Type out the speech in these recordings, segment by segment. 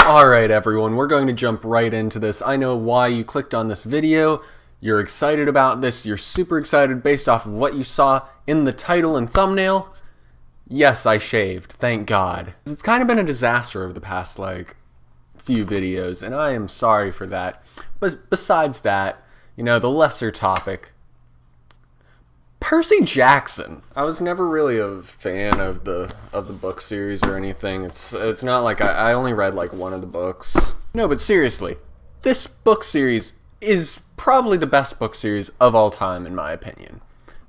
Alright everyone, we're going to jump right into this. I know why you clicked on this video. You're excited about this. You're super excited based off of what you saw in the title and thumbnail. Yes, I shaved. Thank God. It's kind of been a disaster over the past, few videos, and I am sorry for that. But besides that, you know, the lesser topic. Percy Jackson. I was never really a fan of the book series or anything. It's not like I only read like one of the books. No, but seriously, this book series is probably the best book series of all time in my opinion.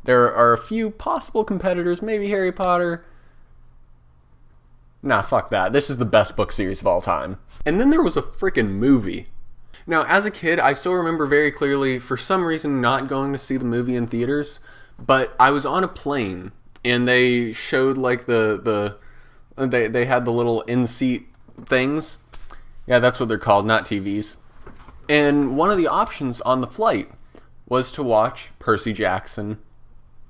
There are a few possible competitors, maybe Harry Potter. Nah, fuck that. This is the best book series of all time. And then there was a freaking movie. Now, as a kid, I still remember very clearly, for some reason, not going to see the movie in theaters. But I was on a plane, and they showed, like, they had the little in-seat things. Yeah, that's what they're called, not TVs. And one of the options on the flight was to watch Percy Jackson,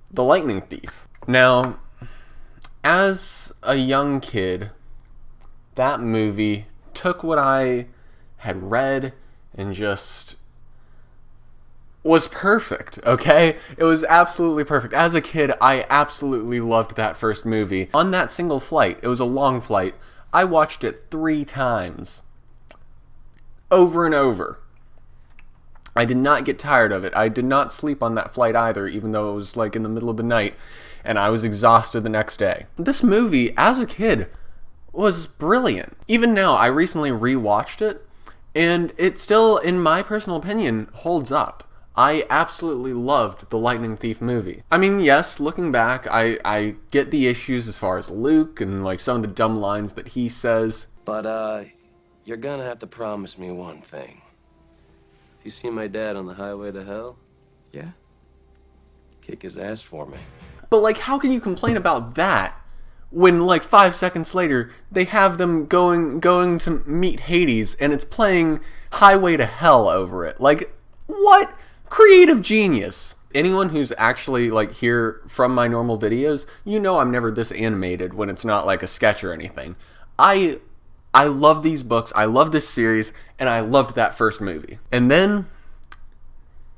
The Lightning Thief. Now, as a young kid, that movie took what I had read and just was perfect, okay? It was absolutely perfect. As a kid, I absolutely loved that first movie. On that single flight, it was a long flight, I watched it 3 times. Over and over. I did not get tired of it. I did not sleep on that flight either, even though it was like in the middle of the night, and I was exhausted the next day. This movie, as a kid, was brilliant. Even now, I recently rewatched it, and it still, in my personal opinion, holds up. I absolutely loved the Lightning Thief movie. I mean, yes, looking back, I get the issues as far as Luke and like some of the dumb lines that he says. But, you're gonna have to promise me one thing. You see my dad on the highway to hell? Yeah? Kick his ass for me. But like, how can you complain about that when like 5 seconds later they have them going to meet Hades and it's playing Highway to Hell over it? Like, what? Creative genius. Anyone who's actually like here from my normal videos, you know I'm never this animated when it's not like a sketch or anything. I love these books, I love this series, and I loved that first movie. And then,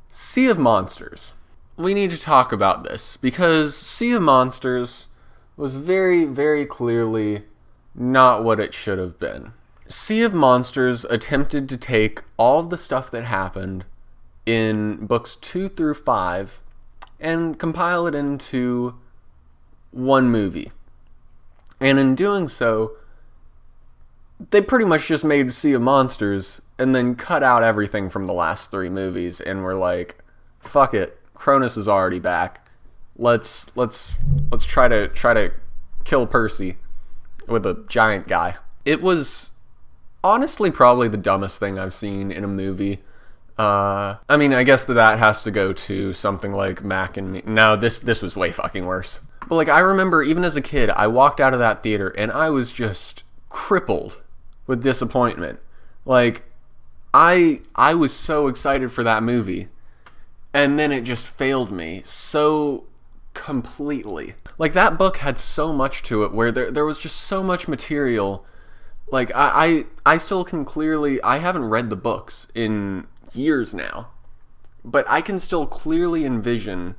Sea of Monsters. We need to talk about this, because Sea of Monsters was very, very clearly not what it should have been. Sea of Monsters attempted to take all of the stuff that happened in books 2 through 5 and compile it into one movie. And in doing so, they pretty much just made Sea of Monsters and then cut out everything from the last 3 movies and were like, fuck it, Cronus is already back. Let's try to kill Percy with a giant guy. It was honestly probably the dumbest thing I've seen in a movie. I mean, I guess that has to go to something like Mac and Me. No, this was way fucking worse. But like, I remember even as a kid, I walked out of that theater and I was just crippled with disappointment. Like, I was so excited for that movie, and then it just failed me so completely. Like, that book had so much to it where there was just so much material. Like, I still can clearly, I haven't read the books in years now, but I can still clearly envision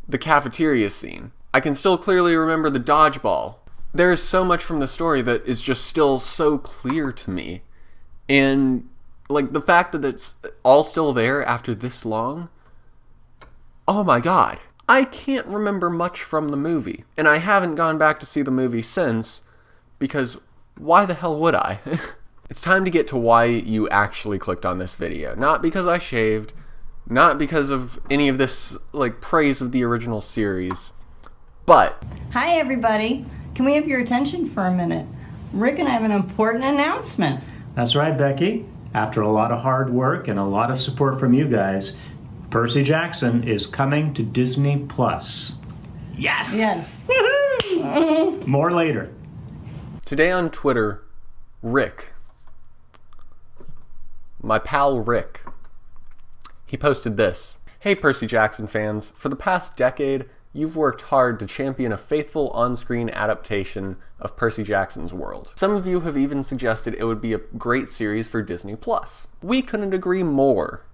the cafeteria scene. I can still clearly remember the dodgeball. There is so much from the story that is just still so clear to me. And like, the fact that it's all still there after this long, oh my god. I can't remember much from the movie, and I haven't gone back to see the movie since, because why the hell would I? It's time to get to why you actually clicked on this video. Not because I shaved, not because of any of this, like, praise of the original series, but... Hi everybody, can we have your attention for a minute? Rick and I have an important announcement. That's right, Becky. After a lot of hard work and a lot of support from you guys, Percy Jackson is coming to Disney Plus. Yes! Yes. Woohoo! More later. Today on Twitter, Rick, my pal Rick, he posted this. Hey Percy Jackson fans, for the past decade, you've worked hard to champion a faithful on-screen adaptation of Percy Jackson's world. Some of you have even suggested it would be a great series for Disney+. We couldn't agree more.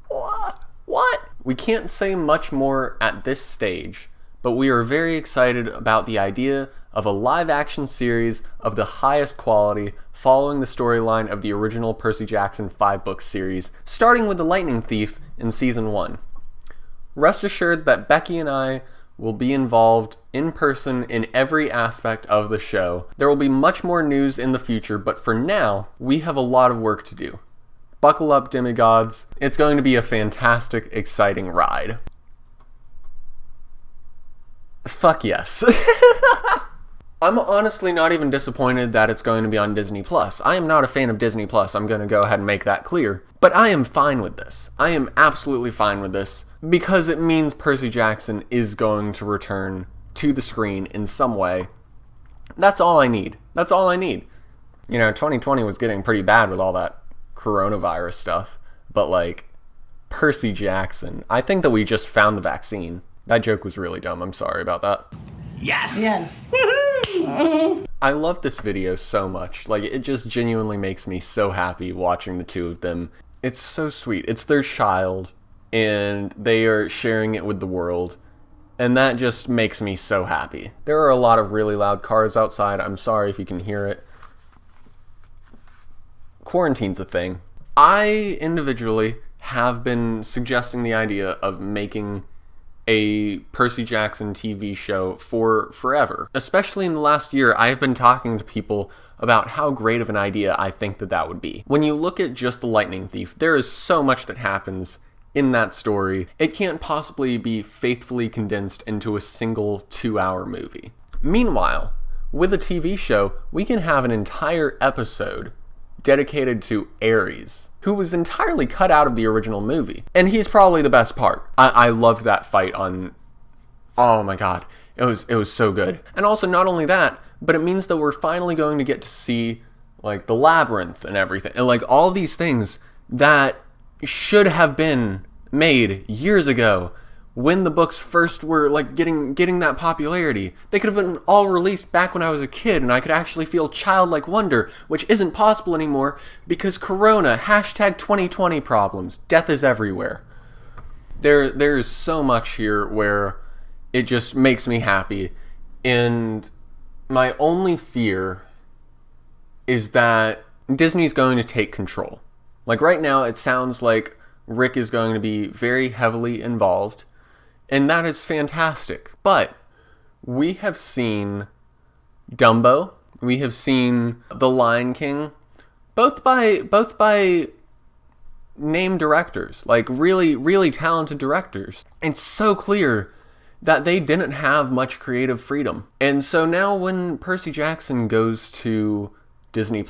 What? We can't say much more at this stage, but we are very excited about the idea of a live-action series of the highest quality following the storyline of the original Percy Jackson 5-book series, starting with The Lightning Thief in Season 1. Rest assured that Becky and I will be involved in person in every aspect of the show. There will be much more news in the future, but for now, we have a lot of work to do. Buckle up, demigods. It's going to be a fantastic, exciting ride. Fuck yes. I'm honestly not even disappointed that it's going to be on Disney+. I am not a fan of Disney+. I'm going to go ahead and make that clear. But I am fine with this. I am absolutely fine with this because it means Percy Jackson is going to return to the screen in some way. That's all I need. That's all I need. You know, 2020 was getting pretty bad with all that coronavirus stuff. But like, Percy Jackson. I think that we just found the vaccine. That joke was really dumb. I'm sorry about that. Yes! Yes. I love this video so much. Like, it just genuinely makes me so happy watching the two of them. It's so sweet. It's their child, and they are sharing it with the world. And that just makes me so happy. There are a lot of really loud cars outside. I'm sorry if you can hear it. Quarantine's a thing. I individually have been suggesting the idea of making a Percy Jackson TV show for forever. Especially in the last year, I've been talking to people about how great of an idea I think that would be. When you look at just The Lightning Thief, there is so much that happens in that story. It can't possibly be faithfully condensed into a single 2-hour movie. Meanwhile, with a TV show, we can have an entire episode dedicated to Ares, who was entirely cut out of the original movie. And he's probably the best part. I loved that fight on... Oh my god. It was so good. And also, not only that, but it means that we're finally going to get to see, like, the labyrinth and everything. And, like, all these things that should have been made years ago when the books first were, like, getting that popularity. They could have been all released back when I was a kid, and I could actually feel childlike wonder, which isn't possible anymore because Corona, #2020 problems, death is everywhere. There is so much here where it just makes me happy, and my only fear is that Disney's going to take control. Like, right now, it sounds like Rick is going to be very heavily involved, and that is fantastic. But we have seen Dumbo, we have seen The Lion King, both by named directors, like really, really talented directors. It's so clear that they didn't have much creative freedom. And so now when Percy Jackson goes to Disney+,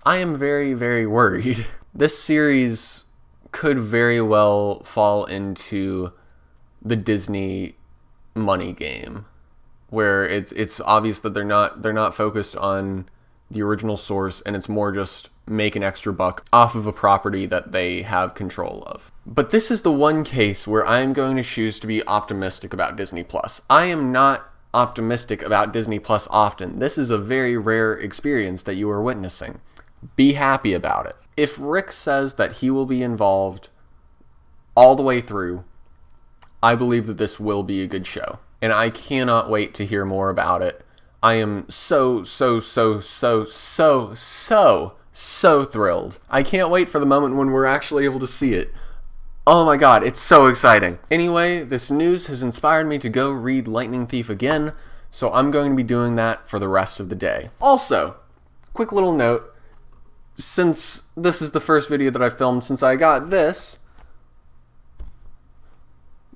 I am very, very worried. This series could very well fall into the Disney money game, where it's obvious that they're not focused on the original source, and it's more just make an extra buck off of a property that they have control of. But this is the one case where I'm going to choose to be optimistic about Disney+. I am not optimistic about Disney+ often. This is a very rare experience that you are witnessing. Be happy about it. If Rick says that he will be involved all the way through, I believe that this will be a good show, and I cannot wait to hear more about it. I am so thrilled. I can't wait for the moment when we're actually able to see it. Oh my god, it's so exciting. Anyway, this news has inspired me to go read Lightning Thief again, so I'm going to be doing that for the rest of the day. Also, quick little note, since this is the first video that I filmed since I got this,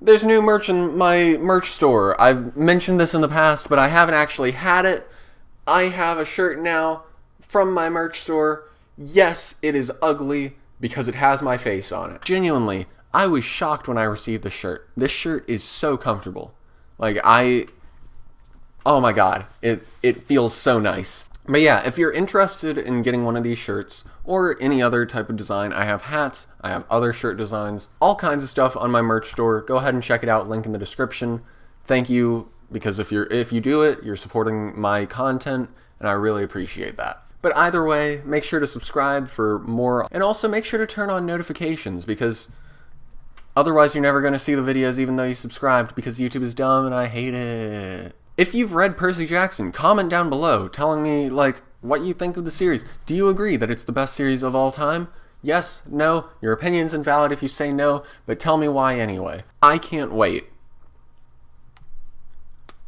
there's new merch in my merch store. I've mentioned this in the past, but I haven't actually had it. I have a shirt now from my merch store. Yes, it is ugly because it has my face on it. Genuinely, I was shocked when I received the shirt. This shirt is so comfortable. Like, oh my god, it feels so nice. But yeah, if you're interested in getting one of these shirts or any other type of design, I have hats, I have other shirt designs, all kinds of stuff on my merch store. Go ahead and check it out, link in the description. Thank you, because if you do it, you're supporting my content, and I really appreciate that. But either way, make sure to subscribe for more, and also make sure to turn on notifications, because otherwise you're never going to see the videos even though you subscribed, because YouTube is dumb and I hate it. If you've read Percy Jackson, comment down below telling me, like, what you think of the series. Do you agree that it's the best series of all time? Yes? No? Your opinion's invalid if you say no, but tell me why anyway. I can't wait.